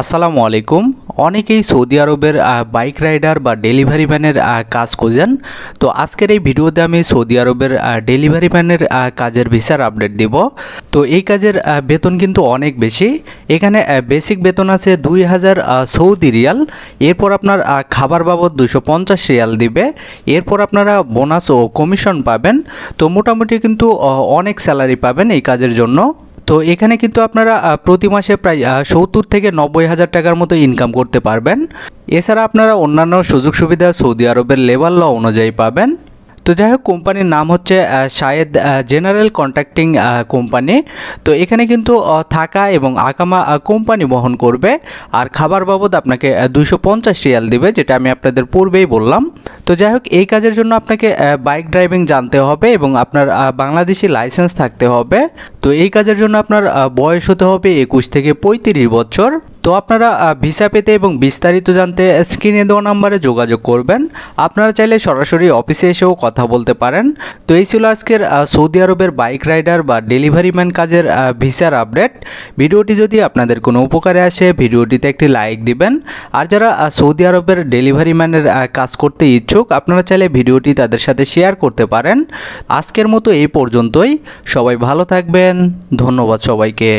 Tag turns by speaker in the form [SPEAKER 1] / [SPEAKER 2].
[SPEAKER 1] আসসালামু আলাইকুম। অনেকেই সৌদি আরবের বাইক রাইডার বা ডেলিভারি ম্যানের কাজ খোঁজেন। তো আজকের এই ভিডিওতে আমি সৌদি আরবের ডেলিভারি ম্যানের কাজের ভিসার আপডেট দিব। তো এই কাজের বেতন কিন্তু অনেক বেশি। এখানে বেসিক বেতন আছে 2000 সৌদি রিয়াল। এরপর আপনার খাবার বাবদ 250 রিয়াল দিবে। এরপর আপনারা বোনাস ও কমিশন পাবেন। তো মোটামুটি কিন্তু অনেক স্যালারি পাবেন এই কাজের জন্য। তো এখানে কিন্তু আপনারা প্রতি মাসে প্রায় 70 থেকে 90 হাজার টাকার মতো ইনকাম করতে পারবেন। এছাড়া আপনারা অন্যান্য সুযোগ সুবিধা সৌদি আরবের লেবার ল অনুযায়ী পাবেন। তো যাই হোক, কোম্পানির নাম হচ্ছে শায়েদ জেনারেল কন্ট্রাক্টিং কোম্পানি। তো এখানে কিন্তু থাকা এবং আকামা কোম্পানি বহন করবে, আর খাবার বাবদ আপনাকে 250 রিয়াল দিবে, যেটা আমি আপনাদের পূর্বেই বললাম। তো যাই হোক, এই কাজের জন্য আপনাকে বাইক ড্রাইভিং জানতে হবে এবং আপনার বাংলাদেশি লাইসেন্স থাকতে হবে। তো এই কাজের জন্য আপনার বয়স হতে হবে 21 থেকে 35 বছর। তো আপনারা ভিসা পেতে এবং বিস্তারিত জানতে স্ক্রিনে দেওয়া নাম্বারে যোগাযোগ করবেন। আপনারা চাইলে সরাসরি অফিসে এসেও কথা বলতে পারেন। তো এই ছিল আজকের সৌদি আরবের বাইক রাইডার বা ডেলিভারি ম্যান কাজের ভিসার আপডেট। ভিডিওটি যদি আপনাদের কোনো উপকারে আসে, ভিডিওটিতে একটি লাইক দিবেন। আর যারা সৌদি আরবের ডেলিভারি ম্যানের কাজ করতে ইচ্ছুক, আপনারা চাইলে ভিডিওটি তাদের সাথে শেয়ার করতে পারেন। আজকের মতো এই পর্যন্তই। সবাই ভালো থাকবেন। ধন্যবাদ সবাইকে।